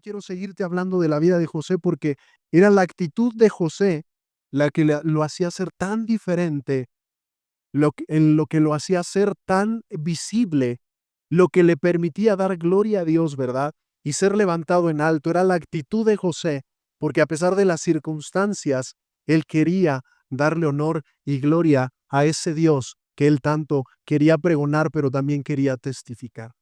quiero seguirte hablando de la vida de José porque era la actitud de José la que lo hacía ser tan diferente, en lo que lo hacía ser tan visible, lo que le permitía dar gloria a Dios, ¿verdad? Y ser levantado en alto. Era la actitud de José, porque a pesar de las circunstancias, él quería darle honor y gloria a ese Dios que él tanto quería pregonar, pero también quería testificar.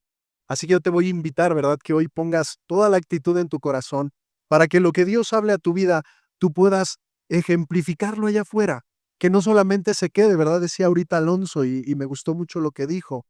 Así que yo te voy a invitar, ¿verdad? Que hoy pongas toda la actitud en tu corazón para que lo que Dios hable a tu vida, tú puedas ejemplificarlo allá afuera. Que no solamente se quede, ¿verdad? Decía ahorita Alonso y me gustó mucho lo que dijo,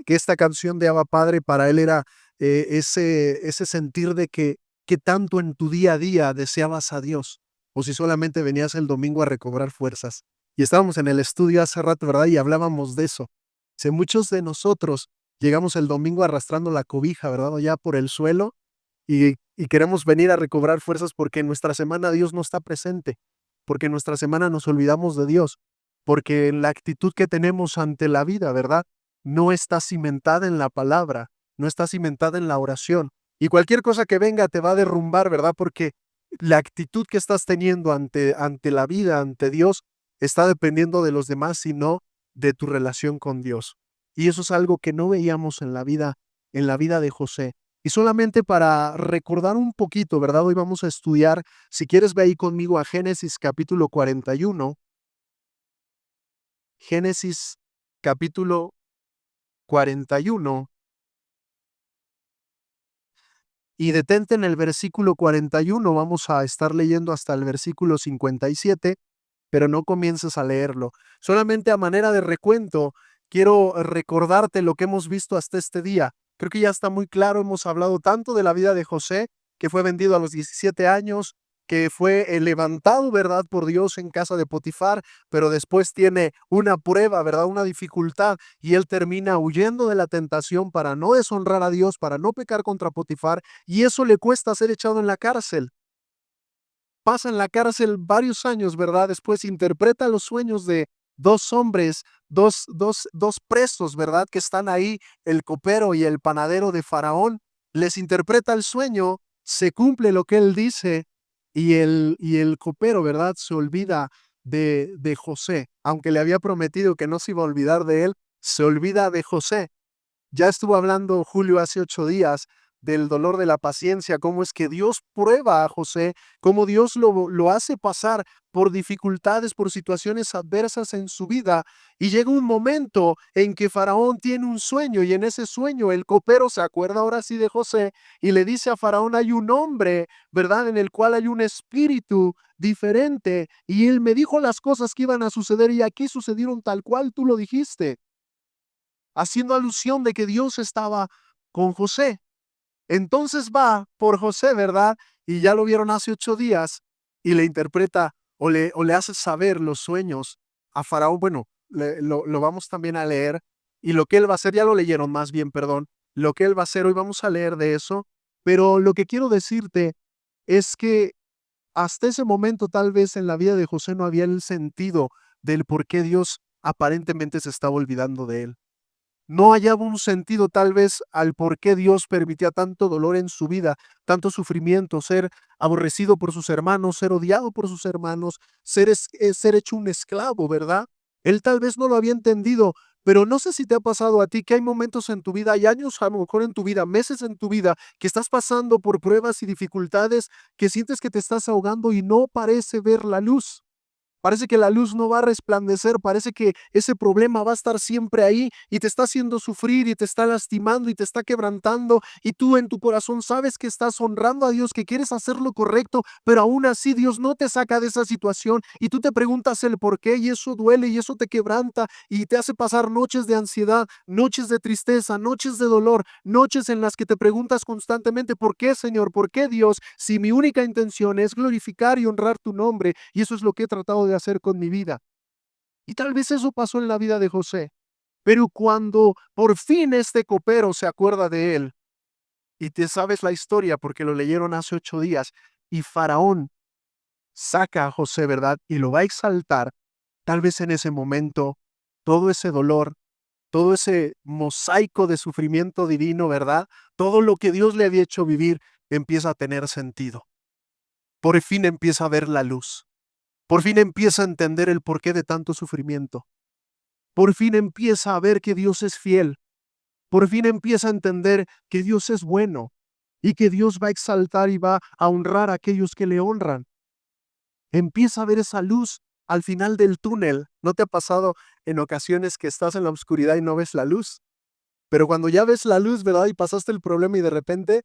que esta canción de Abba Padre para él era ese sentir de que tanto en tu día a día deseabas a Dios, o si solamente venías el domingo a recobrar fuerzas. Y estábamos en el estudio hace rato, ¿verdad? Y hablábamos de eso. Si muchos de nosotros llegamos el domingo arrastrando la cobija, ¿verdad? O ya por el suelo y queremos venir a recobrar fuerzas porque en nuestra semana Dios no está presente, porque en nuestra semana nos olvidamos de Dios, porque la actitud que tenemos ante la vida, ¿verdad? No está cimentada en la palabra, no está cimentada en la oración. Y cualquier cosa que venga te va a derrumbar, ¿verdad? Porque la actitud que estás teniendo ante la vida, ante Dios, está dependiendo de los demás, sino de tu relación con Dios. Y eso es algo que no veíamos en la vida de José. Y solamente para recordar un poquito, ¿verdad? Hoy vamos a estudiar, si quieres ve ahí conmigo a Génesis capítulo 41. Génesis capítulo 41. Y detente en el versículo 41, vamos a estar leyendo hasta el versículo 57, pero no comiences a leerlo. Solamente a manera de recuento, quiero recordarte lo que hemos visto hasta este día. Creo que ya está muy claro, hemos hablado tanto de la vida de José, que fue vendido a los 17 años, que fue levantado, ¿verdad?, por Dios en casa de Potifar, pero después tiene una prueba, ¿verdad?, una dificultad, y él termina huyendo de la tentación para no deshonrar a Dios, para no pecar contra Potifar, y eso le cuesta ser echado en la cárcel. Pasa en la cárcel varios años, ¿verdad? Después interpreta los sueños de dos hombres, dos presos, ¿verdad? Que están ahí, el copero y el panadero de Faraón. Les interpreta el sueño, se cumple lo que él dice y el copero, ¿verdad? Se olvida de José. Aunque le había prometido que no se iba a olvidar de él, se olvida de José. Ya estuvo hablando Julio hace 8 días del dolor de la paciencia, cómo es que Dios prueba a José, cómo Dios lo hace pasar por dificultades, por situaciones adversas en su vida. Y llega un momento en que Faraón tiene un sueño y en ese sueño el copero se acuerda ahora sí de José y le dice a Faraón, hay un hombre, ¿verdad? En el cual hay un espíritu diferente y él me dijo las cosas que iban a suceder y aquí sucedieron tal cual tú lo dijiste, haciendo alusión de que Dios estaba con José. Entonces va por José, ¿verdad? Y ya lo vieron hace 8 días y le interpreta o le hace saber los sueños a Faraón. Bueno, lo vamos también a leer y lo que él va a hacer, ya lo leyeron más bien, perdón, lo que él va a hacer, hoy vamos a leer de eso, pero lo que quiero decirte es que hasta ese momento tal vez en la vida de José no había el sentido del por qué Dios aparentemente se estaba olvidando de él. No hallaba un sentido tal vez al por qué Dios permitía tanto dolor en su vida, tanto sufrimiento, ser aborrecido por sus hermanos, ser odiado por sus hermanos, ser hecho un esclavo, ¿verdad? Él tal vez no lo había entendido, pero no sé si te ha pasado a ti que hay momentos en tu vida, hay años a lo mejor en tu vida, meses en tu vida, que estás pasando por pruebas y dificultades, que sientes que te estás ahogando y no parece ver la luz. Parece que la luz no va a resplandecer, parece que ese problema va a estar siempre ahí y te está haciendo sufrir y te está lastimando y te está quebrantando y tú en tu corazón sabes que estás honrando a Dios, que quieres hacer lo correcto, pero aún así Dios no te saca de esa situación y tú te preguntas el por qué y eso duele y eso te quebranta y te hace pasar noches de ansiedad, noches de tristeza, noches de dolor, noches en las que te preguntas constantemente, ¿por qué, Señor? ¿Por qué, Dios? Si mi única intención es glorificar y honrar tu nombre y eso es lo que he tratado de hacer con mi vida. Y tal vez eso pasó en la vida de José. Pero cuando por fin este copero se acuerda de él, y te sabes la historia porque lo leyeron hace 8 días, y Faraón saca a José, ¿verdad? Y lo va a exaltar, tal vez en ese momento, todo ese dolor, todo ese mosaico de sufrimiento divino, ¿verdad? Todo lo que Dios le había hecho vivir, empieza a tener sentido. Por fin empieza a ver la luz. Por fin empieza a entender el porqué de tanto sufrimiento. Por fin empieza a ver que Dios es fiel. Por fin empieza a entender que Dios es bueno y que Dios va a exaltar y va a honrar a aquellos que le honran. Empieza a ver esa luz al final del túnel. ¿No te ha pasado en ocasiones que estás en la oscuridad y no ves la luz? Pero cuando ya ves la luz, ¿verdad? Y pasaste el problema y de repente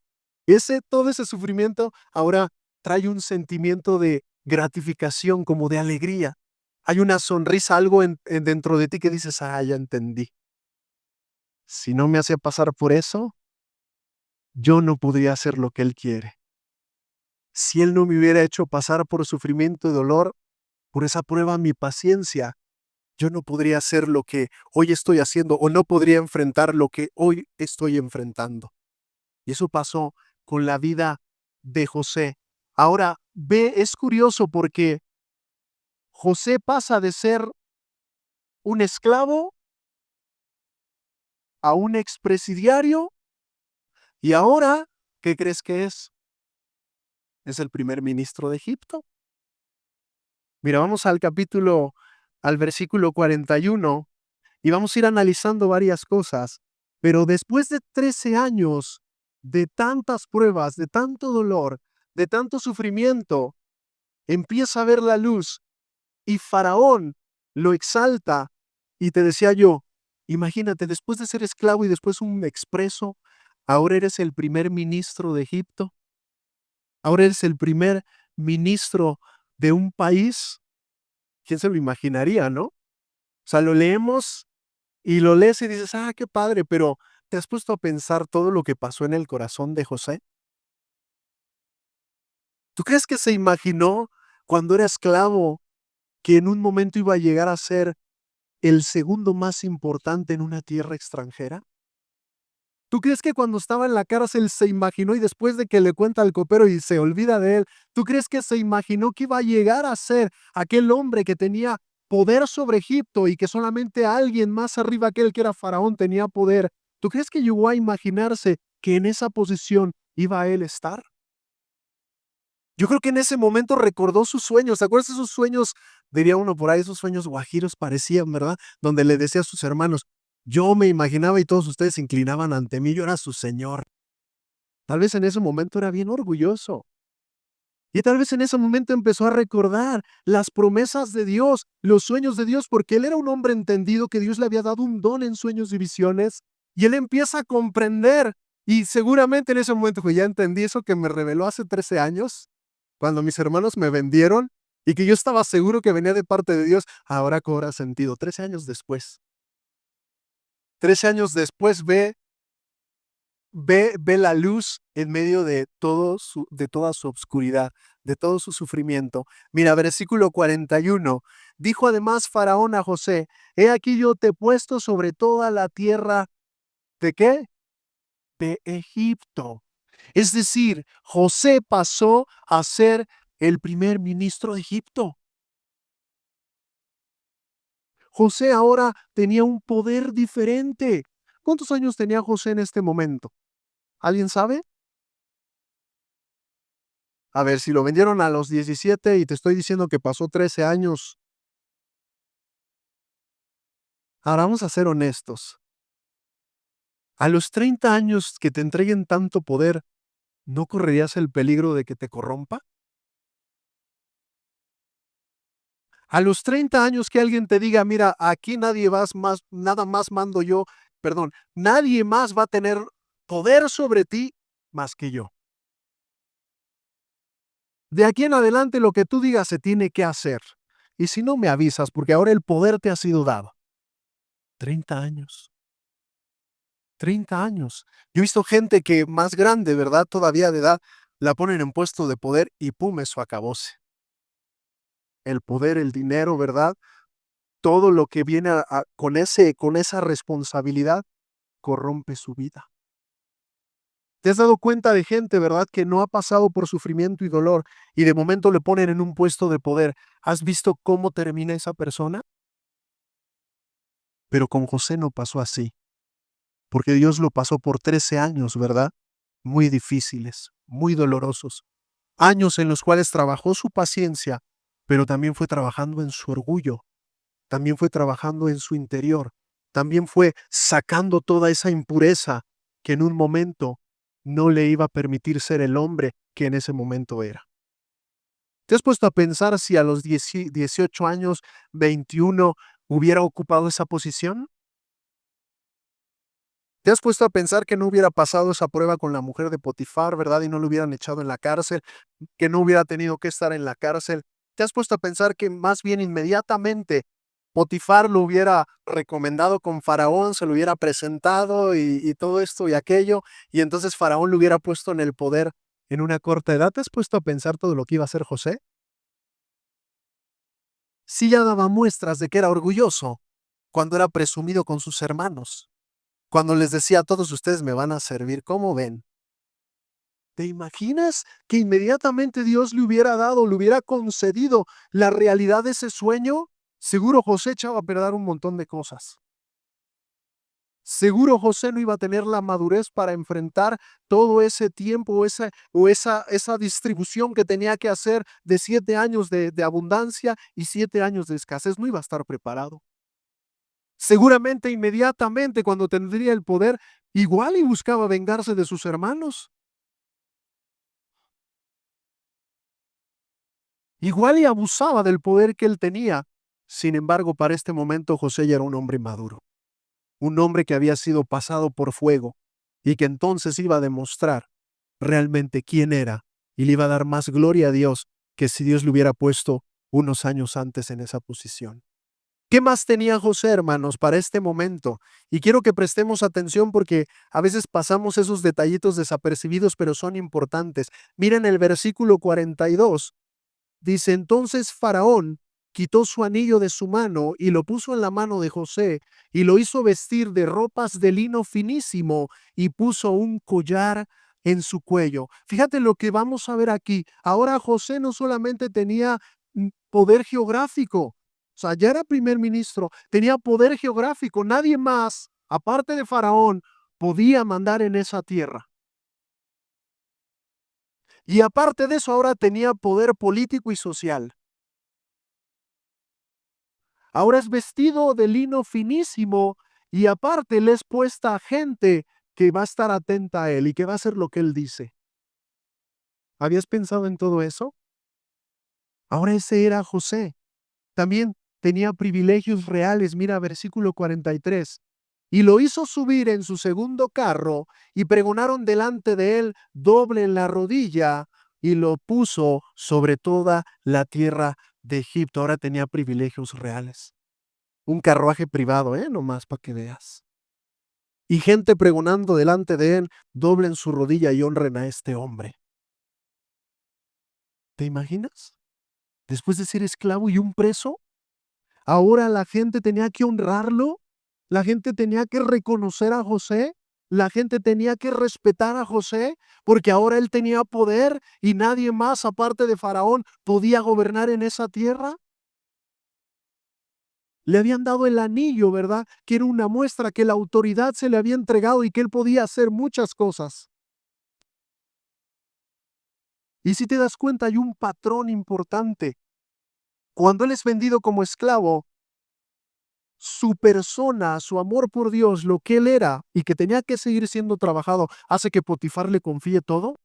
todo ese sufrimiento ahora trae un sentimiento de gratificación, como de alegría. Hay una sonrisa, algo dentro de ti que dices, ah, ya entendí. Si no me hacía pasar por eso, yo no podría hacer lo que Él quiere. Si Él no me hubiera hecho pasar por sufrimiento y dolor, por esa prueba, mi paciencia, yo no podría hacer lo que hoy estoy haciendo o no podría enfrentar lo que hoy estoy enfrentando. Y eso pasó con la vida de José. Ahora, es curioso porque José pasa de ser un esclavo a un expresidiario y ahora, ¿qué crees que es? Es el primer ministro de Egipto. Mira, vamos al versículo 41 y vamos a ir analizando varias cosas. Pero después de 13 años de tantas pruebas, de tanto dolor, de tanto sufrimiento, empieza a ver la luz y Faraón lo exalta. Y te decía yo, imagínate, después de ser esclavo y después un expreso, ahora eres el primer ministro de Egipto, ahora eres el primer ministro de un país. ¿Quién se lo imaginaría, no? O sea, lo leemos y lo lees y dices, ah, qué padre, pero ¿te has puesto a pensar todo lo que pasó en el corazón de José? ¿Tú crees que se imaginó cuando era esclavo que en un momento iba a llegar a ser el segundo más importante en una tierra extranjera? ¿Tú crees que cuando estaba en la cárcel se imaginó y después de que le cuenta al copero y se olvida de él, tú crees que se imaginó que iba a llegar a ser aquel hombre que tenía poder sobre Egipto y que solamente alguien más arriba que él, que era Faraón, tenía poder? ¿Tú crees que llegó a imaginarse que en esa posición iba a él estar? Yo creo que en ese momento recordó sus sueños. ¿Te acuerdas de esos sueños? Diría uno por ahí, esos sueños guajiros parecían, ¿verdad? Donde le decía a sus hermanos, yo me imaginaba y todos ustedes se inclinaban ante mí, yo era su señor. Tal vez en ese momento era bien orgulloso. Y tal vez en ese momento empezó a recordar las promesas de Dios, los sueños de Dios, porque él era un hombre entendido que Dios le había dado un don en sueños y visiones. Y él empieza a comprender. Y seguramente en ese momento, que ya entendí eso que me reveló hace 13 años, cuando mis hermanos me vendieron y que yo estaba seguro que venía de parte de Dios, ahora cobra sentido. 13 años después. 13 años después ve la luz en medio de de toda su obscuridad, de todo su sufrimiento. Mira, versículo 41. Dijo además Faraón a José, he aquí yo te he puesto sobre toda la tierra, ¿de qué? De Egipto. Es decir, José pasó a ser el primer ministro de Egipto. José ahora tenía un poder diferente. ¿Cuántos años tenía José en este momento? ¿Alguien sabe? A ver, si lo vendieron a los 17 y te estoy diciendo que pasó 13 años, ahora vamos a ser honestos. A los 30 años que te entreguen tanto poder, ¿no correrías el peligro de que te corrompa? A los 30 años que alguien te diga, mira, aquí nada más mando yo, perdón, nadie más va a tener poder sobre ti más que yo. De aquí en adelante lo que tú digas se tiene que hacer. Y si no me avisas, porque ahora el poder te ha sido dado. 30 años. 30 años. Yo he visto gente que más grande, ¿verdad? Todavía de edad, la ponen en puesto de poder y pum, eso acabóse. El poder, el dinero, ¿verdad? Todo lo que viene con esa responsabilidad corrompe su vida. ¿Te has dado cuenta de gente, verdad, que no ha pasado por sufrimiento y dolor y de momento le ponen en un puesto de poder? ¿Has visto cómo termina esa persona? Pero con José no pasó así, porque Dios lo pasó por 13 años, ¿verdad? muy difíciles, muy dolorosos. Años en los cuales trabajó su paciencia, pero también fue trabajando en su orgullo, también fue trabajando en su interior, también fue sacando toda esa impureza que en un momento no le iba a permitir ser el hombre que en ese momento era. ¿Te has puesto a pensar si a los 18 años, 21, hubiera ocupado esa posición? ¿Te has puesto a pensar que no hubiera pasado esa prueba con la mujer de Potifar, verdad? Y no lo hubieran echado en la cárcel, que no hubiera tenido que estar en la cárcel. ¿Te has puesto a pensar que más bien inmediatamente Potifar lo hubiera recomendado con Faraón, se lo hubiera presentado y todo esto y aquello, y entonces Faraón lo hubiera puesto en el poder en una corta edad? ¿Te has puesto a pensar todo lo que iba a hacer José? Sí, ya daba muestras de que era orgulloso cuando era presumido con sus hermanos, cuando les decía a todos ustedes me van a servir, ¿cómo ven? ¿Te imaginas que inmediatamente Dios le hubiera dado, le hubiera concedido la realidad de ese sueño? Seguro José echaba a perder un montón de cosas. Seguro José no iba a tener la madurez para enfrentar todo ese tiempo esa distribución que tenía que hacer de 7 años de abundancia y 7 años de escasez. No iba a estar preparado. Seguramente inmediatamente cuando tendría el poder, igual y buscaba vengarse de sus hermanos. Igual y abusaba del poder que él tenía. Sin embargo, para este momento José ya era un hombre maduro, un hombre que había sido pasado por fuego y que entonces iba a demostrar realmente quién era y le iba a dar más gloria a Dios que si Dios le hubiera puesto unos años antes en esa posición. ¿Qué más tenía José, hermanos, para este momento? Y quiero que prestemos atención porque a veces pasamos esos detallitos desapercibidos, pero son importantes. Miren el versículo 42. Dice, entonces Faraón quitó su anillo de su mano y lo puso en la mano de José y lo hizo vestir de ropas de lino finísimo y puso un collar en su cuello. Fíjate lo que vamos a ver aquí. Ahora José no solamente tenía poder geográfico, o sea, ya era primer ministro, tenía poder geográfico. Nadie más, aparte de Faraón, podía mandar en esa tierra. Y aparte de eso, ahora tenía poder político y social. Ahora es vestido de lino finísimo y aparte le es puesta gente que va a estar atenta a él y que va a hacer lo que él dice. ¿Habías pensado en todo eso? Ahora ese era José. También tenía privilegios reales. Mira, versículo 43. Y lo hizo subir en su segundo carro y pregonaron delante de él doble en la rodilla y lo puso sobre toda la tierra de Egipto. Ahora tenía privilegios reales. Un carruaje privado, nomás para que veas. Y gente pregonando delante de él, doblen su rodilla y honren a este hombre. ¿Te imaginas? Después de ser esclavo y un preso, ahora la gente tenía que honrarlo, la gente tenía que reconocer a José, la gente tenía que respetar a José, porque ahora él tenía poder y nadie más aparte de Faraón podía gobernar en esa tierra. Le habían dado el anillo, ¿verdad? Que era una muestra que la autoridad se le había entregado y que él podía hacer muchas cosas. Y si te das cuenta, hay un patrón importante. Cuando él es vendido como esclavo, su persona, su amor por Dios, lo que él era y que tenía que seguir siendo trabajado, hace que Potifar le confíe todo.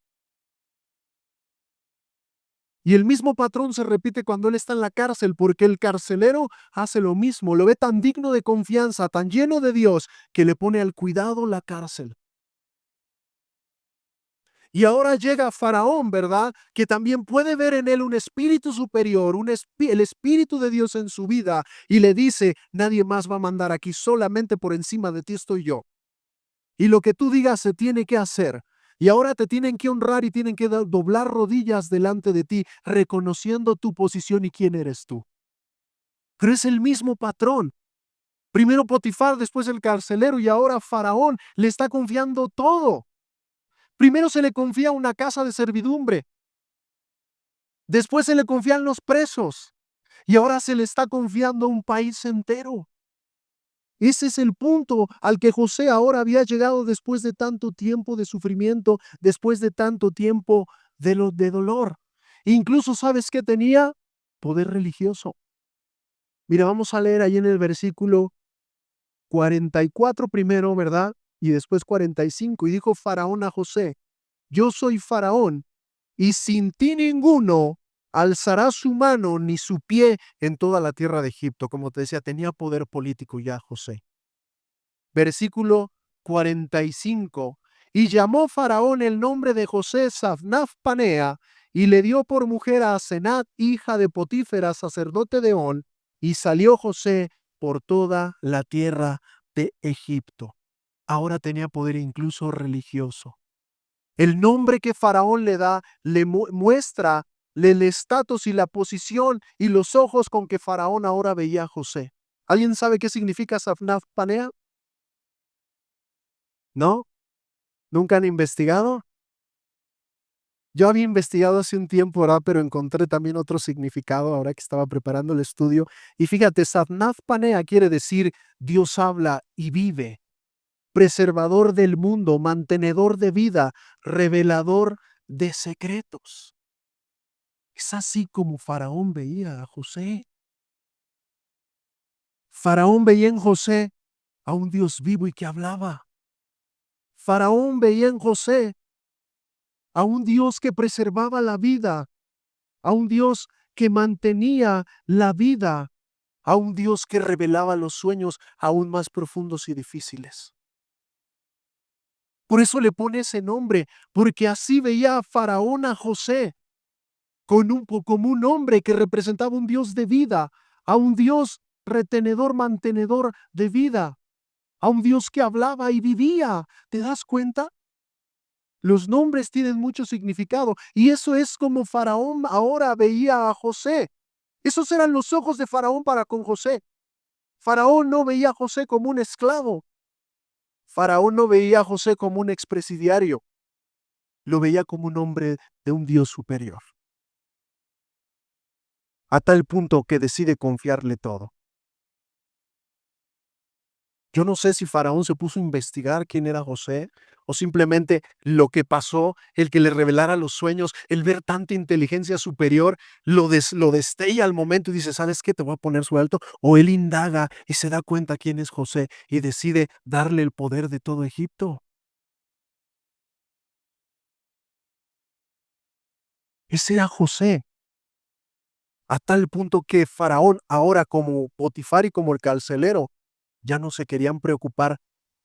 Y el mismo patrón se repite cuando él está en la cárcel, porque el carcelero hace lo mismo, lo ve tan digno de confianza, tan lleno de Dios, que le pone al cuidado la cárcel. Y ahora llega Faraón, ¿verdad? Que también puede ver en él un espíritu superior, el espíritu de Dios en su vida, y le dice, nadie más va a mandar aquí, solamente por encima de ti estoy yo. Y lo que tú digas se tiene que hacer. Y ahora te tienen que honrar y tienen que doblar rodillas delante de ti, reconociendo tu posición y quién eres tú. Pero es el mismo patrón. Primero Potifar, después el carcelero y ahora Faraón le está confiando todo. Primero se le confía una casa de servidumbre. Después se le confían los presos y ahora se le está confiando un país entero. Ese es el punto al que José ahora había llegado después de tanto tiempo de sufrimiento, después de tanto tiempo de dolor. Incluso, ¿sabes qué tenía? Poder religioso. Mira, vamos a leer ahí en el versículo 44 primero, ¿verdad? Y después 45. Y dijo Faraón a José: yo soy Faraón, y sin ti ninguno alzará su mano ni su pie en toda la tierra de Egipto. Como te decía, tenía poder político ya José. Versículo 45. Y llamó Faraón el nombre de José Safnaf Panea, y le dio por mujer a Asenat, hija de Potífera, sacerdote de On, y salió José por toda la tierra de Egipto. Ahora tenía poder incluso religioso. El nombre que Faraón le da le muestra el estatus y la posición y los ojos con que Faraón ahora veía a José. ¿Alguien sabe qué significa Safnaf Panea? ¿No? ¿Nunca han investigado? Yo había investigado hace un tiempo, ¿verdad? Pero encontré también otro significado ahora que estaba preparando el estudio. Y fíjate, Safnaf Panea quiere decir Dios habla y vive, preservador del mundo, mantenedor de vida, revelador de secretos. Es así como Faraón veía a José. Faraón veía en José a un Dios vivo y que hablaba. Faraón veía en José a un Dios que preservaba la vida, a un Dios que mantenía la vida, a un Dios que revelaba los sueños aún más profundos y difíciles. Por eso le pone ese nombre, porque así veía a Faraón a José, como un hombre que representaba un Dios de vida, a un Dios retenedor, mantenedor de vida, a un Dios que hablaba y vivía. ¿Te das cuenta? Los nombres tienen mucho significado y eso es como Faraón ahora veía a José. Esos eran los ojos de Faraón para con José. Faraón no veía a José como un esclavo. Faraón no veía a José como un expresidiario. Lo veía como un hombre de un Dios superior. A tal punto que decide confiarle todo. Yo no sé si Faraón se puso a investigar quién era José o simplemente lo que pasó, el que le revelara los sueños, el ver tanta inteligencia superior, lo destella al momento y dice, ¿sabes qué? Te voy a poner su alto. O él indaga y se da cuenta quién es José y decide darle el poder de todo Egipto. Ese era José. A tal punto que Faraón, ahora como Potifar y como el carcelero, ya no se querían preocupar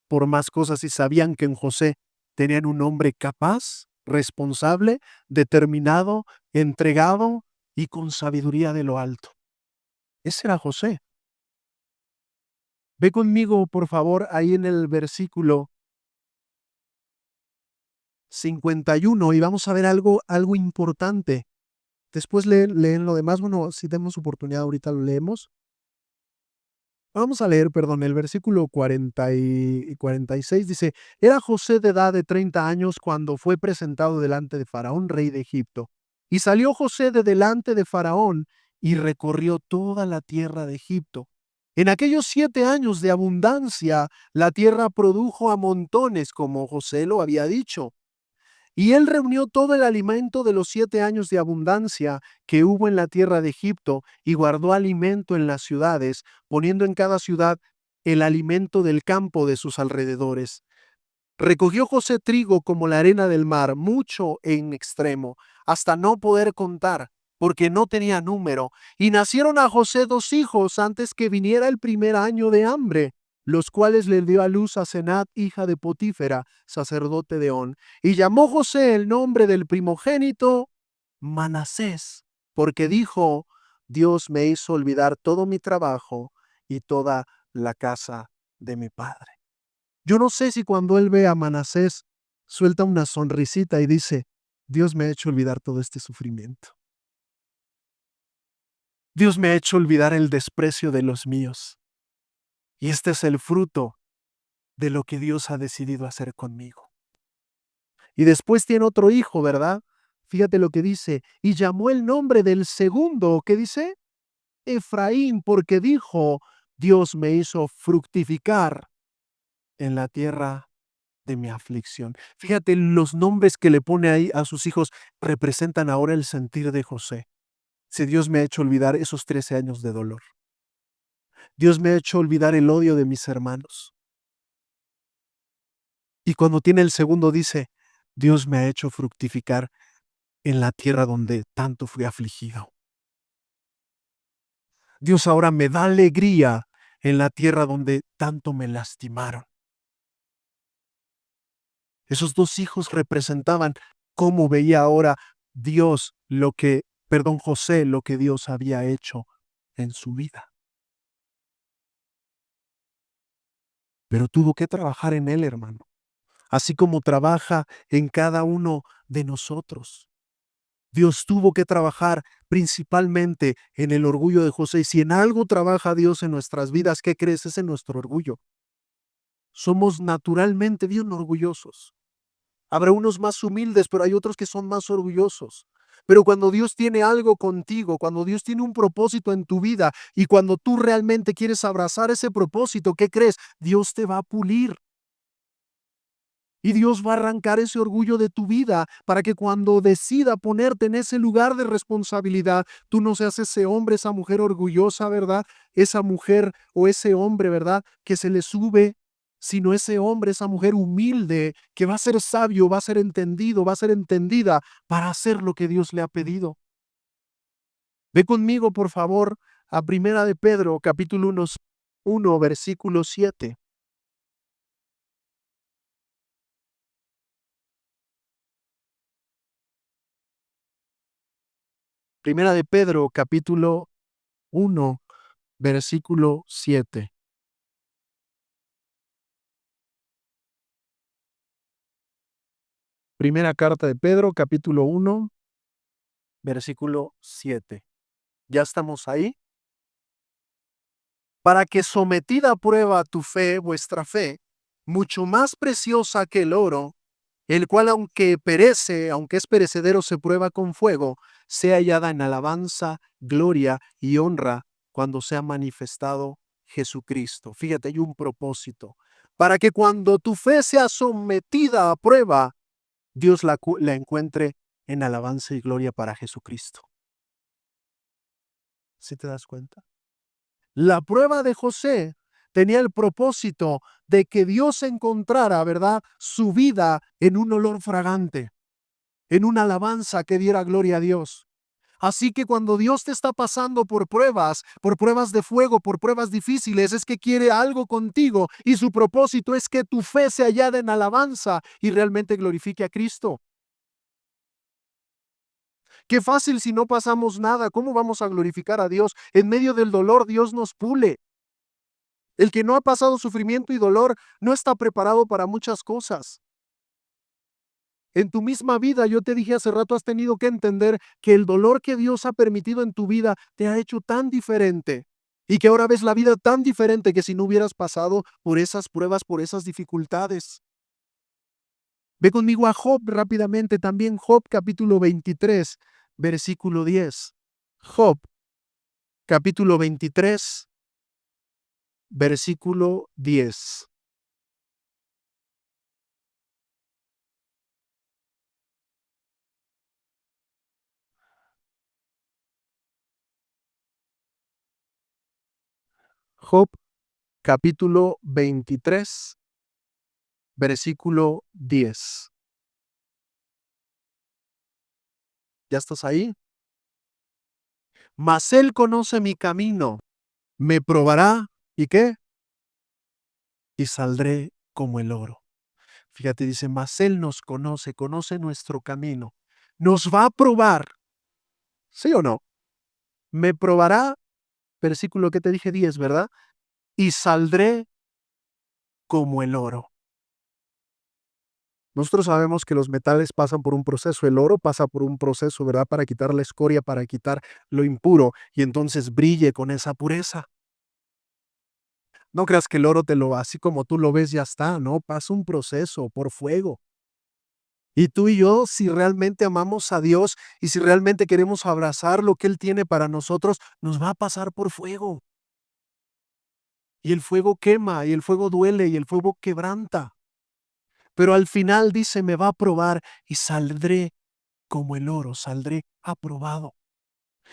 por más cosas y sabían que en José tenían un hombre capaz, responsable, determinado, entregado y con sabiduría de lo alto. Ese era José. Ve conmigo, por favor, ahí en el versículo 51 y vamos a ver algo importante. Después leen lo demás. Bueno, si tenemos oportunidad ahorita lo leemos. Vamos a leer, perdón, el versículo 46 dice, era José de edad de 30 años cuando fue presentado delante de Faraón, rey de Egipto. Y salió José de delante de Faraón y recorrió toda la tierra de Egipto. En aquellos 7 años de abundancia, la tierra produjo a montones, como José lo había dicho. Y él reunió todo el alimento de los 7 años de abundancia que hubo en la tierra de Egipto y guardó alimento en las ciudades, poniendo en cada ciudad el alimento del campo de sus alrededores. Recogió José trigo como la arena del mar, mucho en extremo, hasta no poder contar, porque no tenía número. Y nacieron a José 2 hijos antes que viniera el primer año de hambre, los cuales le dio a luz a Asenat, hija de Potífera, sacerdote de On. Y llamó José el nombre del primogénito Manasés, porque dijo, Dios me hizo olvidar todo mi trabajo y toda la casa de mi padre. Yo no sé si cuando él ve a Manasés suelta una sonrisita y dice, Dios me ha hecho olvidar todo este sufrimiento. Dios me ha hecho olvidar el desprecio de los míos. Y este es el fruto de lo que Dios ha decidido hacer conmigo. Y después tiene otro hijo, ¿verdad? Fíjate lo que dice. Y llamó el nombre del segundo, ¿qué dice? Efraín, porque dijo, Dios me hizo fructificar en la tierra de mi aflicción. Fíjate, los nombres que le pone ahí a sus hijos representan ahora el sentir de José. Si Dios me ha hecho olvidar esos 13 años de dolor. Dios me ha hecho olvidar el odio de mis hermanos. Y cuando tiene el segundo dice, Dios me ha hecho fructificar en la tierra donde tanto fui afligido. Dios ahora me da alegría en la tierra donde tanto me lastimaron. Esos dos hijos representaban cómo veía ahora Dios José, lo que Dios había hecho en su vida. Pero tuvo que trabajar en él, hermano, así como trabaja en cada uno de nosotros. Dios tuvo que trabajar principalmente en el orgullo de José. Y si en algo trabaja Dios en nuestras vidas, ¿qué crees? Es en nuestro orgullo. Somos naturalmente bien orgullosos. Habrá unos más humildes, pero hay otros que son más orgullosos. Pero cuando Dios tiene algo contigo, cuando Dios tiene un propósito en tu vida y cuando tú realmente quieres abrazar ese propósito, ¿qué crees? Dios te va a pulir. Y Dios va a arrancar ese orgullo de tu vida para que cuando decida ponerte en ese lugar de responsabilidad, tú no seas ese hombre, esa mujer orgullosa, ¿verdad? Esa mujer o ese hombre, ¿verdad? Que se le sube, sino ese hombre, esa mujer humilde, que va a ser sabio, va a ser entendido, va a ser entendida para hacer lo que Dios le ha pedido. Ve conmigo, por favor, a Primera de Pedro, capítulo 1, versículo 7. Primera de Pedro, capítulo 1, versículo 7. Primera carta de Pedro, capítulo 1, versículo 7. ¿Ya estamos ahí? Para que sometida a prueba tu fe, vuestra fe, mucho más preciosa que el oro, el cual aunque perece, aunque es perecedero, se prueba con fuego, sea hallada en alabanza, gloria y honra cuando sea manifestado Jesucristo. Fíjate, hay un propósito. Para que cuando tu fe sea sometida a prueba, Dios la encuentre en alabanza y gloria para Jesucristo. ¿Sí te das cuenta? La prueba de José tenía el propósito de que Dios encontrara, ¿verdad?, su vida en un olor fragante, en una alabanza que diera gloria a Dios. Así que cuando Dios te está pasando por pruebas de fuego, por pruebas difíciles, es que quiere algo contigo y su propósito es que tu fe se hallada en alabanza y realmente glorifique a Cristo. Qué fácil si no pasamos nada. ¿Cómo vamos a glorificar a Dios? En medio del dolor, Dios nos pule. El que no ha pasado sufrimiento y dolor no está preparado para muchas cosas. En tu misma vida, yo te dije hace rato, has tenido que entender que el dolor que Dios ha permitido en tu vida te ha hecho tan diferente y que ahora ves la vida tan diferente que si no hubieras pasado por esas pruebas, por esas dificultades. Ve conmigo a Job rápidamente, también Job capítulo 23, versículo 10. Job capítulo 23, versículo 10. Job capítulo 23, versículo 10. ¿Ya estás ahí? Mas él conoce mi camino, me probará, ¿y qué? Y saldré como el oro. Fíjate, dice, mas él nos conoce, conoce nuestro camino. Nos va a probar, ¿sí o no? Me probará, versículo que te dije 10, ¿verdad? Y saldré como el oro. Nosotros sabemos que los metales pasan por un proceso, el oro pasa por un proceso, ¿verdad? Para quitar la escoria, para quitar lo impuro y entonces brille con esa pureza. No creas que el oro así como tú lo ves ya está, ¿no? Pasa un proceso por fuego. Y tú y yo, si realmente amamos a Dios y si realmente queremos abrazar lo que Él tiene para nosotros, nos va a pasar por fuego. y el fuego quema, y el fuego duele, y el fuego quebranta. Pero al final dice, me va a probar y saldré como el oro, saldré aprobado.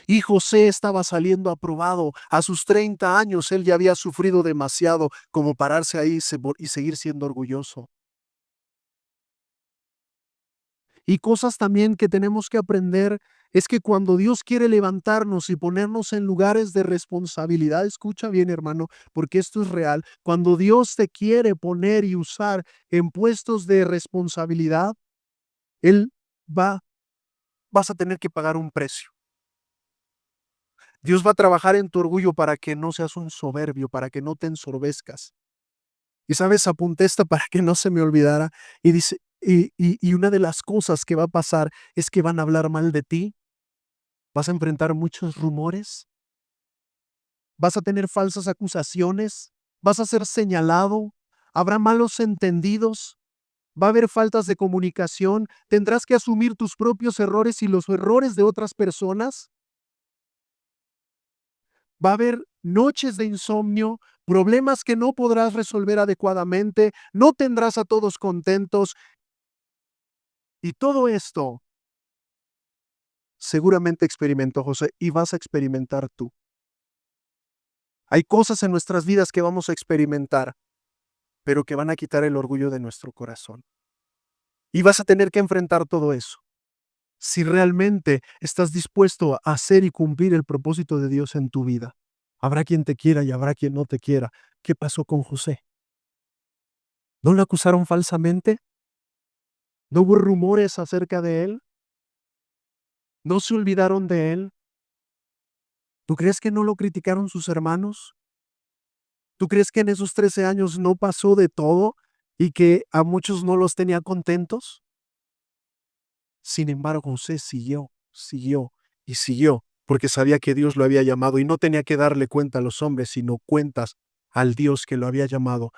Y José estaba saliendo aprobado. A sus 30 años él ya había sufrido demasiado como pararse ahí y seguir siendo orgulloso. Y cosas también que tenemos que aprender es que cuando Dios quiere levantarnos y ponernos en lugares de responsabilidad, escucha bien hermano, porque esto es real, cuando Dios te quiere poner y usar en puestos de responsabilidad, Él va, vas a tener que pagar un precio. Dios va a trabajar en tu orgullo para que no seas un soberbio, para que no te ensorbezcas. Y sabes, apunté esta para que no se me olvidara. Y dice, y una de las cosas que va a pasar es que van a hablar mal de ti, vas a enfrentar muchos rumores, vas a tener falsas acusaciones, vas a ser señalado, habrá malos entendidos, va a haber faltas de comunicación, tendrás que asumir tus propios errores y los errores de otras personas. Va a haber noches de insomnio, problemas que no podrás resolver adecuadamente, no tendrás a todos contentos y todo esto seguramente experimentó José y vas a experimentar tú. Hay cosas en nuestras vidas que vamos a experimentar, pero que van a quitar el orgullo de nuestro corazón. Y vas a tener que enfrentar todo eso. Si realmente estás dispuesto a hacer y cumplir el propósito de Dios en tu vida, habrá quien te quiera y habrá quien no te quiera. ¿Qué pasó con José? ¿No lo acusaron falsamente? ¿No hubo rumores acerca de él? ¿No se olvidaron de él? ¿Tú crees que no lo criticaron sus hermanos? ¿Tú crees que en esos 13 años no pasó de todo y que a muchos no los tenía contentos? Sin embargo, José siguió, siguió y siguió, porque sabía que Dios lo había llamado y no tenía que darle cuenta a los hombres, sino cuentas al Dios que lo había llamado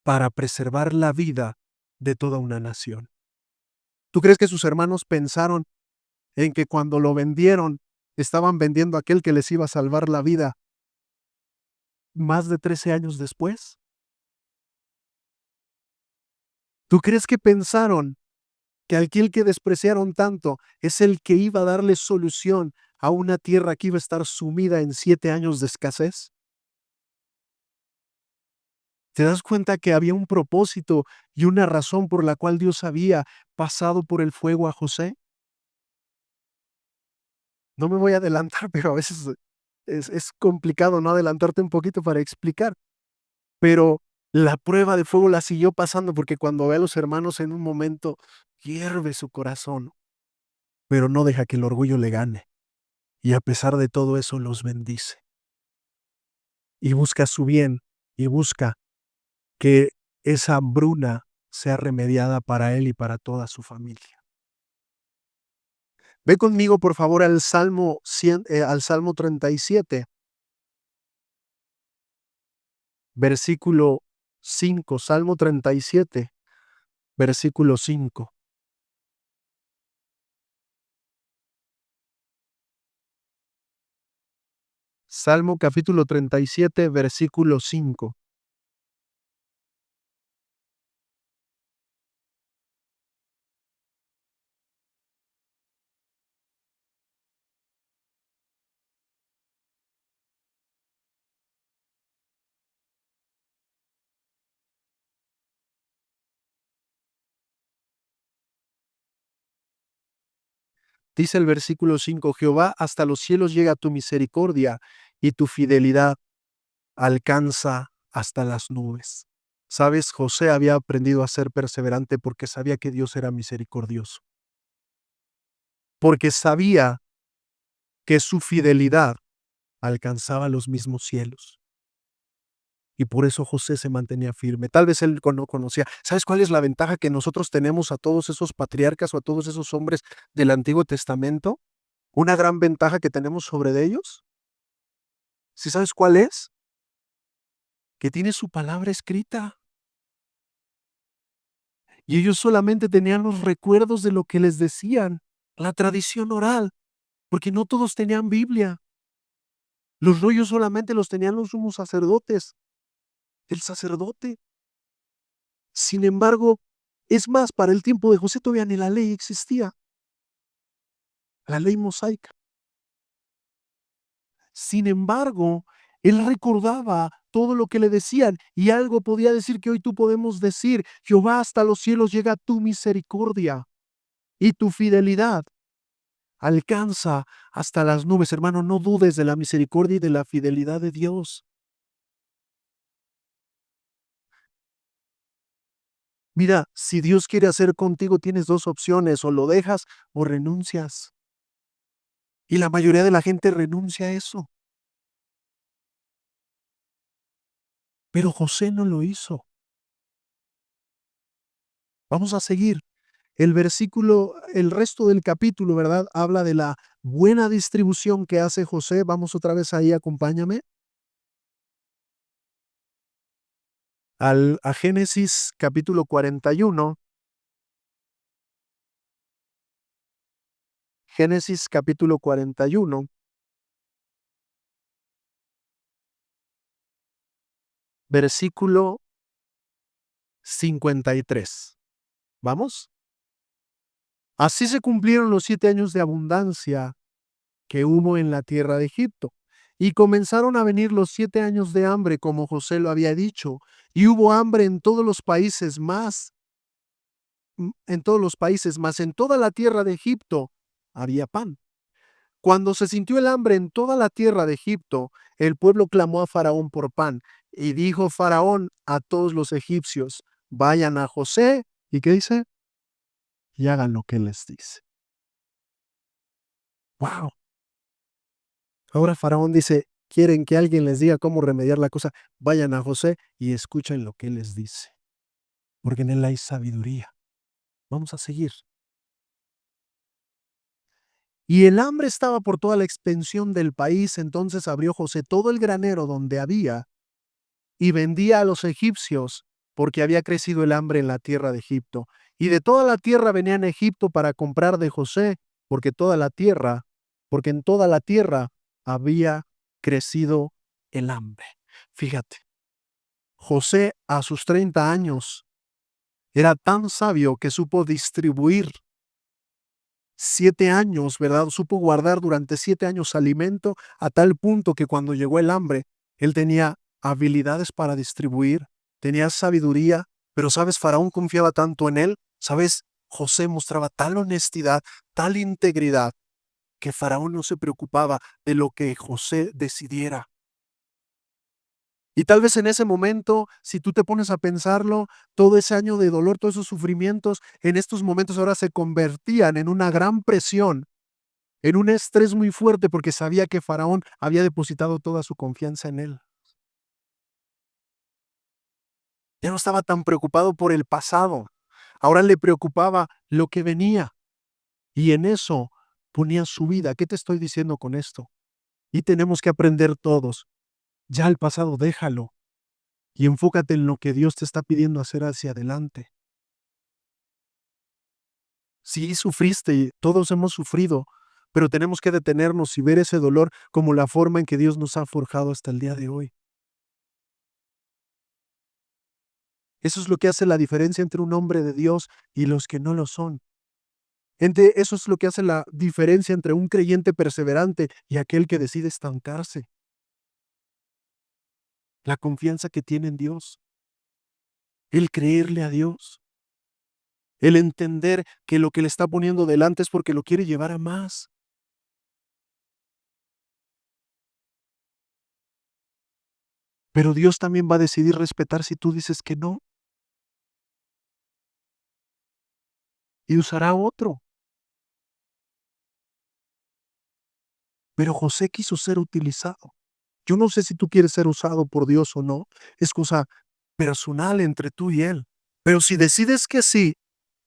para preservar la vida de toda una nación. ¿Tú crees que sus hermanos pensaron en que cuando lo vendieron, estaban vendiendo a aquel que les iba a salvar la vida más de 13 años después? ¿Tú crees que pensaron que aquel que despreciaron tanto es el que iba a darles solución a una tierra que iba a estar sumida en 7 años de escasez? ¿Te das cuenta que había un propósito y una razón por la cual Dios había pasado por el fuego a José? No me voy a adelantar, pero a veces es complicado no adelantarte un poquito para explicar. Pero la prueba de fuego la siguió pasando porque cuando ve a los hermanos en un momento hierve su corazón, pero no deja que el orgullo le gane. Y a pesar de todo eso los bendice y busca su bien y busca que esa hambruna sea remediada para él y para toda su familia. Ve conmigo por favor al Salmo 100, al Salmo 37, versículo 5, Salmo 37, versículo 5. Salmo capítulo 37, versículo 5. Dice el versículo 5: Jehová, hasta los cielos llega tu misericordia y tu fidelidad alcanza hasta las nubes. Sabes, José había aprendido a ser perseverante porque sabía que Dios era misericordioso, porque sabía que su fidelidad alcanzaba los mismos cielos. Y por eso José se mantenía firme. Tal vez él no conocía. ¿Sabes cuál es la ventaja que nosotros tenemos a todos esos patriarcas o a todos esos hombres del Antiguo Testamento? Una gran ventaja que tenemos sobre de ellos. ¿Sí sabes cuál es? Que tiene su palabra escrita. Y ellos solamente tenían los recuerdos de lo que les decían, la tradición oral, porque no todos tenían Biblia. Los rollos solamente los tenían los sumos sacerdotes. el sacerdote. Sin embargo, es más, para el tiempo de José todavía ni la ley existía, la ley mosaica. Sin embargo, él recordaba todo lo que le decían y algo podía decir que hoy tú podemos decir: Jehová, hasta los cielos llega tu misericordia y tu fidelidad alcanza hasta las nubes. Hermano, no dudes de la misericordia y de la fidelidad de Dios. Mira, si Dios quiere hacer contigo, tienes dos opciones: o lo dejas o renuncias. Y la mayoría de la gente renuncia a eso. Pero José no lo hizo. Vamos a seguir. El resto del capítulo, ¿verdad? Habla de la buena distribución que hace José. Vamos otra vez ahí, acompáñame. A Génesis capítulo 41. Génesis capítulo 41, versículo 53. ¿Vamos? Así se cumplieron los 7 años de abundancia que hubo en la tierra de Egipto. Y comenzaron a venir los 7 años de hambre, como José lo había dicho, y hubo hambre en todos los países en todos los países, más en toda la tierra de Egipto había pan. Cuando se sintió el hambre en toda la tierra de Egipto, el pueblo clamó a Faraón por pan, y dijo Faraón a todos los egipcios: vayan a José, ¿y qué dice? Y hagan lo que él les dice. ¡Wow! Ahora Faraón dice: quieren que alguien les diga cómo remediar la cosa, vayan a José y escuchen lo que él les dice, porque en él hay sabiduría. Vamos a seguir. Y el hambre estaba por toda la extensión del país, entonces abrió José todo el granero donde había y vendía a los egipcios, porque había crecido el hambre en la tierra de Egipto. Y de toda la tierra venían a Egipto para comprar de José, porque en toda la tierra había crecido el hambre. Fíjate, José a sus 30 años era tan sabio que supo distribuir 7 años, ¿verdad? Supo guardar durante 7 años alimento a tal punto que cuando llegó el hambre, él tenía habilidades para distribuir, tenía sabiduría, pero sabes, Faraón confiaba tanto en él, sabes, José mostraba tal honestidad, tal integridad, que Faraón no se preocupaba de lo que José decidiera. Y tal vez en ese momento, si tú te pones a pensarlo, todo ese año de dolor, todos esos sufrimientos, en estos momentos ahora se convertían en una gran presión, en un estrés muy fuerte, porque sabía que Faraón había depositado toda su confianza en él. Ya no estaba tan preocupado por el pasado, ahora le preocupaba lo que venía. Y en eso ponía su vida. ¿Qué te estoy diciendo con esto? Y tenemos que aprender todos. Ya el pasado déjalo y enfócate en lo que Dios te está pidiendo hacer hacia adelante. Sí, sufriste y todos hemos sufrido, pero tenemos que detenernos y ver ese dolor como la forma en que Dios nos ha forjado hasta el día de hoy. Eso es lo que hace la diferencia entre un hombre de Dios y los que no lo son. Eso es lo que hace la diferencia entre un creyente perseverante y aquel que decide estancarse. La confianza que tiene en Dios, el creerle a Dios, el entender que lo que le está poniendo delante es porque lo quiere llevar a más. Pero Dios también va a decidir respetar si tú dices que no y usará otro. Pero José quiso ser utilizado. Yo no sé si tú quieres ser usado por Dios o no. Es cosa personal entre tú y Él. Pero si decides que sí,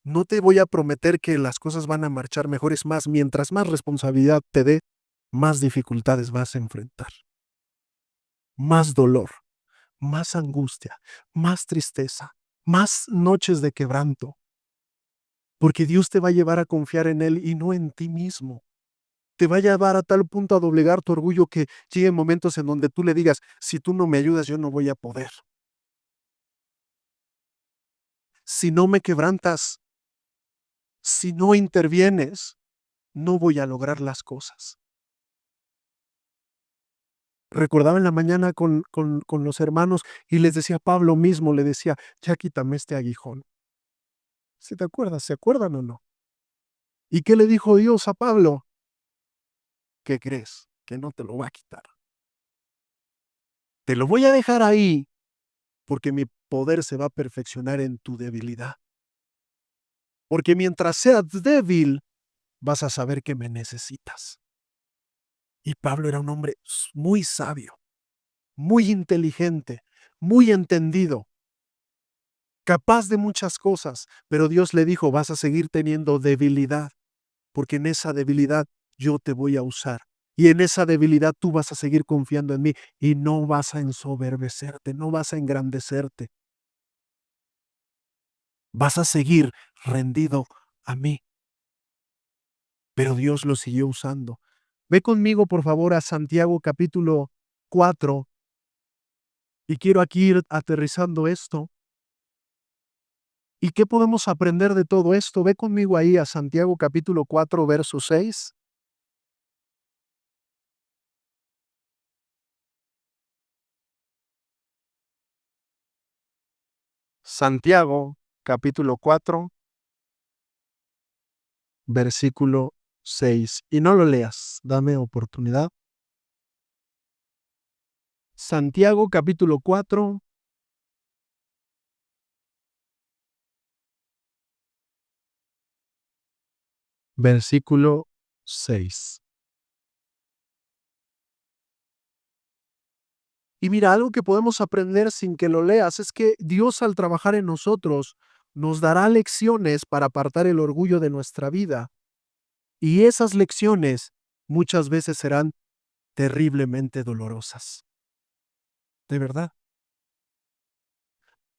no te voy a prometer que las cosas van a marchar mejor. Es más, mientras más responsabilidad te dé, más dificultades vas a enfrentar. Más dolor, más angustia, más tristeza, más noches de quebranto. Porque Dios te va a llevar a confiar en Él y no en ti mismo. Te va a llevar a tal punto a doblegar tu orgullo que lleguen momentos en donde tú le digas: si tú no me ayudas, yo no voy a poder. Si no me quebrantas, si no intervienes, no voy a lograr las cosas. Recordaba en la mañana con los hermanos y les decía, Pablo mismo le decía, ya quítame este aguijón. ¿Sí te acuerdas? ¿Se acuerdan o no? ¿Y qué le dijo Dios a Pablo? ¿Qué crees? Que no te lo va a quitar. Te lo voy a dejar ahí porque mi poder se va a perfeccionar en tu debilidad. Porque mientras seas débil, vas a saber que me necesitas. Y Pablo era un hombre muy sabio, muy inteligente, muy entendido, capaz de muchas cosas, pero Dios le dijo, vas a seguir teniendo debilidad, porque en esa debilidad yo te voy a usar. Y en esa debilidad tú vas a seguir confiando en mí y no vas a ensoberbecerte, no vas a engrandecerte. Vas a seguir rendido a mí. Pero Dios lo siguió usando. Ve conmigo, por favor, a Santiago capítulo 4 y quiero aquí ir aterrizando esto. ¿Y qué podemos aprender de todo esto? Ve conmigo ahí a Santiago capítulo 4, verso 6. Santiago capítulo 4, versículo 6. Y no lo leas, dame oportunidad. Santiago capítulo 4, versículo 6. Y mira, algo que podemos aprender sin que lo leas es que Dios al trabajar en nosotros nos dará lecciones para apartar el orgullo de nuestra vida. Y esas lecciones muchas veces serán terriblemente dolorosas. De verdad.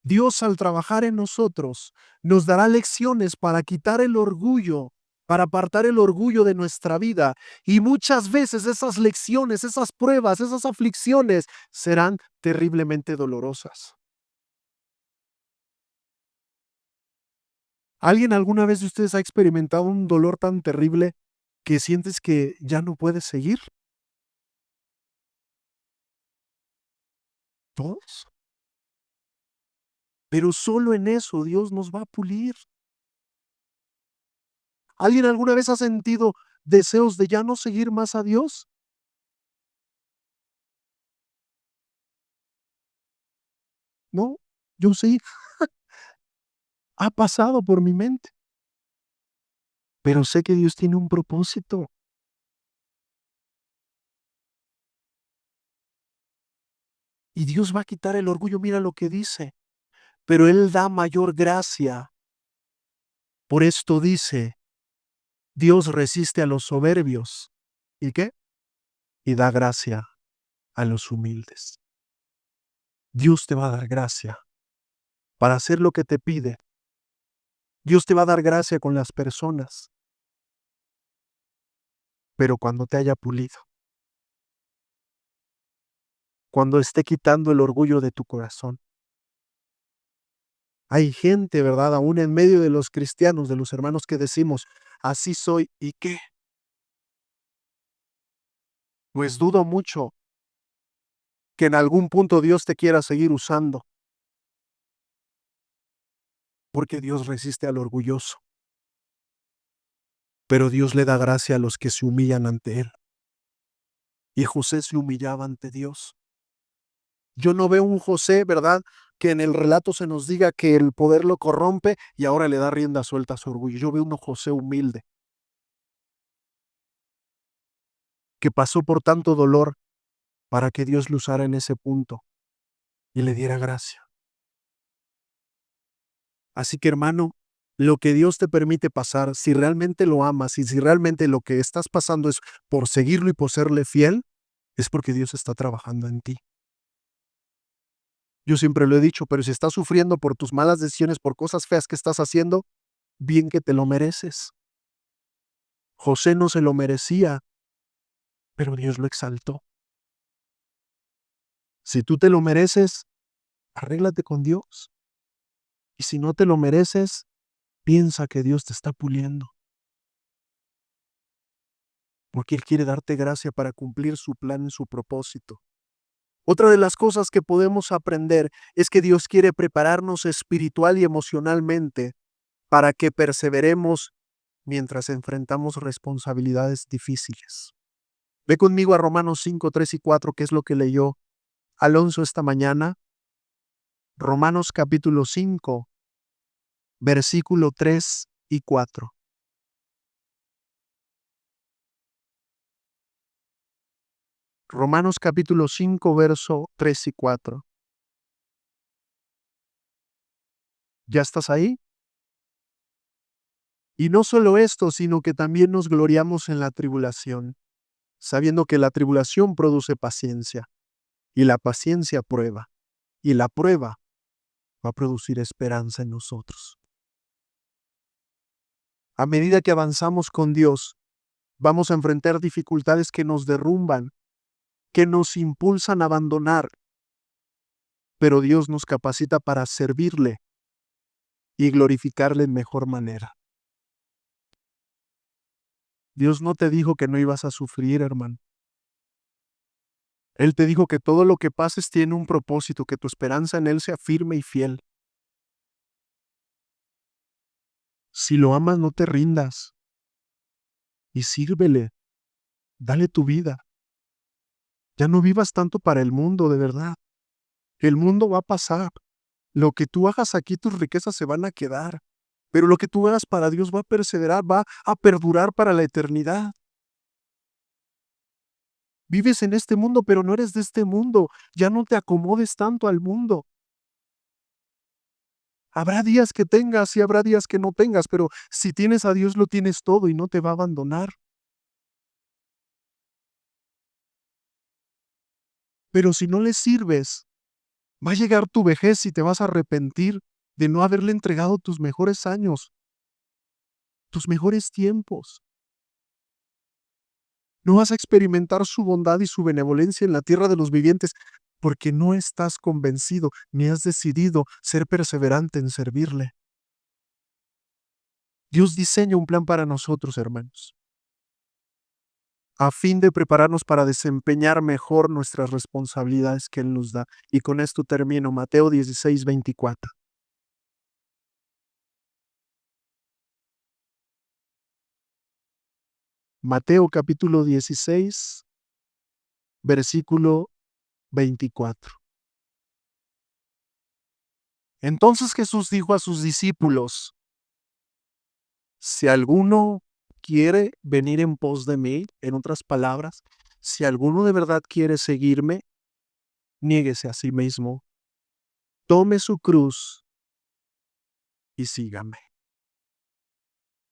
Dios al trabajar en nosotros nos dará lecciones para quitar el orgullo, para apartar el orgullo de nuestra vida. Y muchas veces esas lecciones, esas pruebas, esas aflicciones serán terriblemente dolorosas. ¿Alguien alguna vez de ustedes ha experimentado un dolor tan terrible que sientes que ya no puedes seguir? ¿Todos? Pero solo en eso Dios nos va a pulir. ¿Alguien alguna vez ha sentido deseos de ya no seguir más a Dios? No, yo sí, ha pasado por mi mente, pero sé que Dios tiene un propósito y Dios va a quitar el orgullo. Mira lo que dice, pero Él da mayor gracia. Por esto dice, Dios resiste a los soberbios. ¿Y qué? Y da gracia a los humildes. Dios te va a dar gracia para hacer lo que te pide. Dios te va a dar gracia con las personas, pero cuando te haya pulido, cuando esté quitando el orgullo de tu corazón. Hay gente, ¿verdad? Aún en medio de los cristianos, de los hermanos que decimos, así soy, ¿y qué? Pues dudo mucho que en algún punto Dios te quiera seguir usando, porque Dios resiste al orgulloso, pero Dios le da gracia a los que se humillan ante Él. Y José se humillaba ante Dios. Yo no veo un José, ¿verdad? Que en el relato se nos diga que el poder lo corrompe y ahora le da rienda suelta a su orgullo. Yo veo un José humilde, que pasó por tanto dolor para que Dios lo usara en ese punto y le diera gracia. Así que hermano, lo que Dios te permite pasar, si realmente lo amas y si realmente lo que estás pasando es por seguirlo y por serle fiel, es porque Dios está trabajando en ti. Yo siempre lo he dicho, pero si estás sufriendo por tus malas decisiones, por cosas feas que estás haciendo, bien que te lo mereces. José no se lo merecía, pero Dios lo exaltó. Si tú te lo mereces, arréglate con Dios. Y si no te lo mereces, piensa que Dios te está puliendo, porque Él quiere darte gracia para cumplir su plan y su propósito. Otra de las cosas que podemos aprender es que Dios quiere prepararnos espiritual y emocionalmente para que perseveremos mientras enfrentamos responsabilidades difíciles. Ve conmigo a Romanos 5, 3 y 4, que es lo que leyó Alonso esta mañana. Romanos capítulo 5, versículo 3 y 4. Romanos capítulo 5, verso 3 y 4. ¿Ya estás ahí? Y no solo esto, sino que también nos gloriamos en la tribulación, sabiendo que la tribulación produce paciencia, y la paciencia prueba, y la prueba va a producir esperanza en nosotros. A medida que avanzamos con Dios, vamos a enfrentar dificultades que nos derrumban, que nos impulsan a abandonar, pero Dios nos capacita para servirle y glorificarle en mejor manera. Dios no te dijo que no ibas a sufrir, hermano. Él te dijo que todo lo que pases tiene un propósito, que tu esperanza en Él sea firme y fiel. Si lo amas, no te rindas y sírvele, dale tu vida. Ya no vivas tanto para el mundo, de verdad. El mundo va a pasar. Lo que tú hagas aquí, tus riquezas se van a quedar. Pero lo que tú hagas para Dios va a perseverar, va a perdurar para la eternidad. Vives en este mundo, pero no eres de este mundo. Ya no te acomodes tanto al mundo. Habrá días que tengas y habrá días que no tengas, pero si tienes a Dios lo tienes todo y no te va a abandonar. Pero si no le sirves, va a llegar tu vejez y te vas a arrepentir de no haberle entregado tus mejores años, tus mejores tiempos. No vas a experimentar su bondad y su benevolencia en la tierra de los vivientes porque no estás convencido ni has decidido ser perseverante en servirle. Dios diseña un plan para nosotros, hermanos, a fin de prepararnos para desempeñar mejor nuestras responsabilidades que Él nos da. Y con esto termino. Mateo 16, 24. Mateo capítulo 16, versículo 24. Entonces Jesús dijo a sus discípulos: si alguno quiere venir en pos de mí, en otras palabras, si alguno de verdad quiere seguirme, niéguese a sí mismo, tome su cruz y sígame.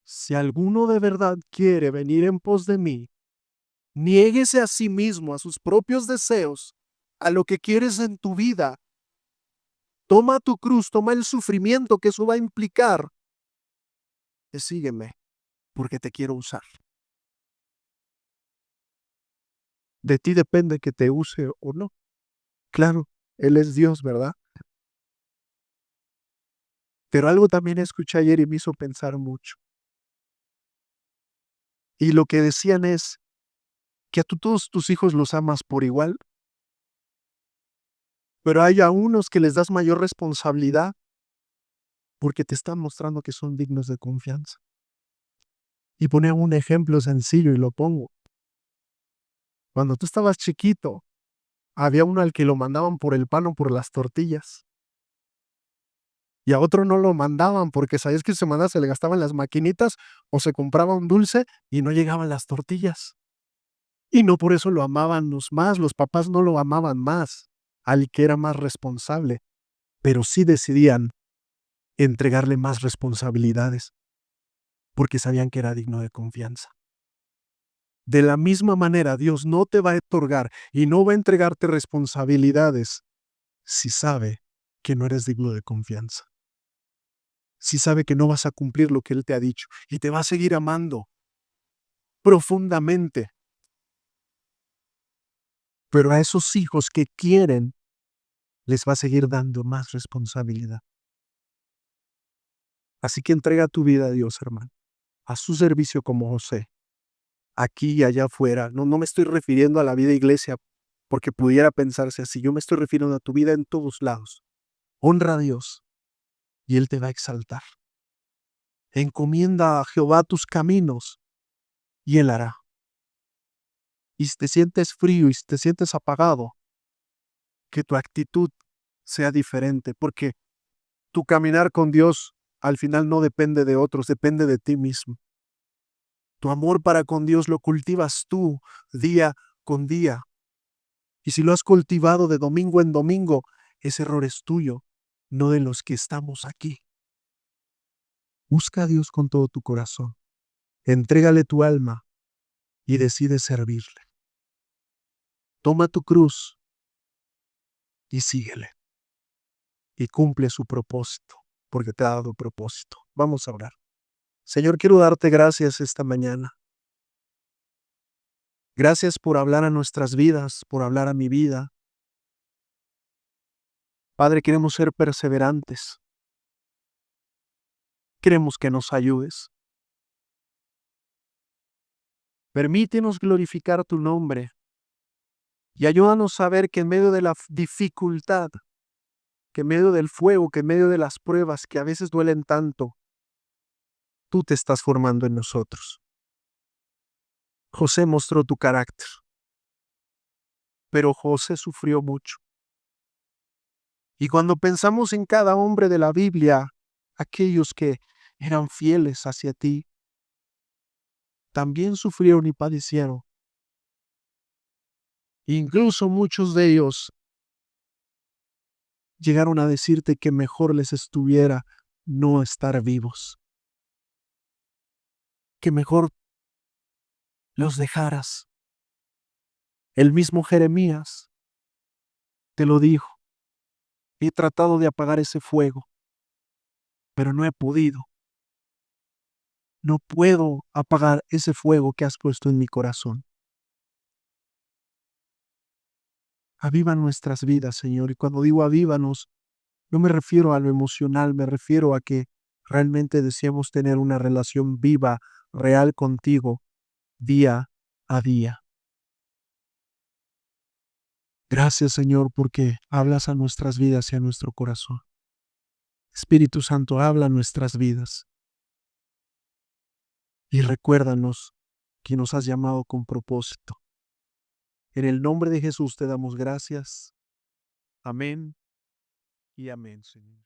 Si alguno de verdad quiere venir en pos de mí, niéguese a sí mismo, a sus propios deseos, a lo que quieres en tu vida. Toma tu cruz, toma el sufrimiento que eso va a implicar. Y sígueme, porque te quiero usar. De ti depende que te use o no. Claro, Él es Dios, ¿verdad? Pero algo también escuché ayer y me hizo pensar mucho. Y lo que decían es que a todos tus hijos los amas por igual, pero hay a unos que les das mayor responsabilidad porque te están mostrando que son dignos de confianza. Y ponía un ejemplo sencillo y lo pongo. Cuando tú estabas chiquito, había uno al que lo mandaban por el pan o por las tortillas. Y a otro no lo mandaban porque sabías que si se mandaba se le gastaban las maquinitas o se compraba un dulce y no llegaban las tortillas. Y no por eso lo amaban los papás no lo amaban más al que era más responsable, pero sí decidían entregarle más responsabilidades porque sabían que era digno de confianza. De la misma manera, Dios no te va a otorgar y no va a entregarte responsabilidades si sabe que no eres digno de confianza. Si sabe que no vas a cumplir lo que Él te ha dicho y te va a seguir amando profundamente. Pero a esos hijos que quieren, les va a seguir dando más responsabilidad. Así que entrega tu vida a Dios, hermano. A su servicio como José, aquí y allá afuera. No me estoy refiriendo a la vida iglesia porque pudiera pensarse así. Yo me estoy refiriendo a tu vida en todos lados. Honra a Dios y Él te va a exaltar. Encomienda a Jehová tus caminos y Él hará. Y si te sientes frío y si te sientes apagado, que tu actitud sea diferente, porque tu caminar con Dios al final no depende de otros, depende de ti mismo. Tu amor para con Dios lo cultivas tú día con día. Y si lo has cultivado de domingo en domingo, ese error es tuyo, no de los que estamos aquí. Busca a Dios con todo tu corazón. Entrégale tu alma y decide servirle. Toma tu cruz y síguele. Y cumple su propósito, porque te ha dado propósito. Vamos a orar. Señor, quiero darte gracias esta mañana. Gracias por hablar a nuestras vidas, por hablar a mi vida. Padre, queremos ser perseverantes. Queremos que nos ayudes. Permítenos glorificar tu nombre y ayúdanos a ver que en medio de la dificultad, que en medio del fuego, que en medio de las pruebas que a veces duelen tanto, tú te estás formando en nosotros. José mostró tu carácter, pero José sufrió mucho. Y cuando pensamos en cada hombre de la Biblia, aquellos que eran fieles hacia ti, también sufrieron y padecieron. Incluso muchos de ellos llegaron a decirte que mejor les estuviera no estar vivos, que mejor los dejaras. El mismo Jeremías te lo dijo. He tratado de apagar ese fuego, pero no he podido. No puedo apagar ese fuego que has puesto en mi corazón. Aviva nuestras vidas, Señor. Y cuando digo avívanos, no me refiero a lo emocional, me refiero a que realmente deseamos tener una relación viva, real contigo, día a día. Gracias, Señor, porque hablas a nuestras vidas y a nuestro corazón. Espíritu Santo, habla a nuestras vidas y recuérdanos que nos has llamado con propósito. En el nombre de Jesús te damos gracias. Amén y amén, Señor.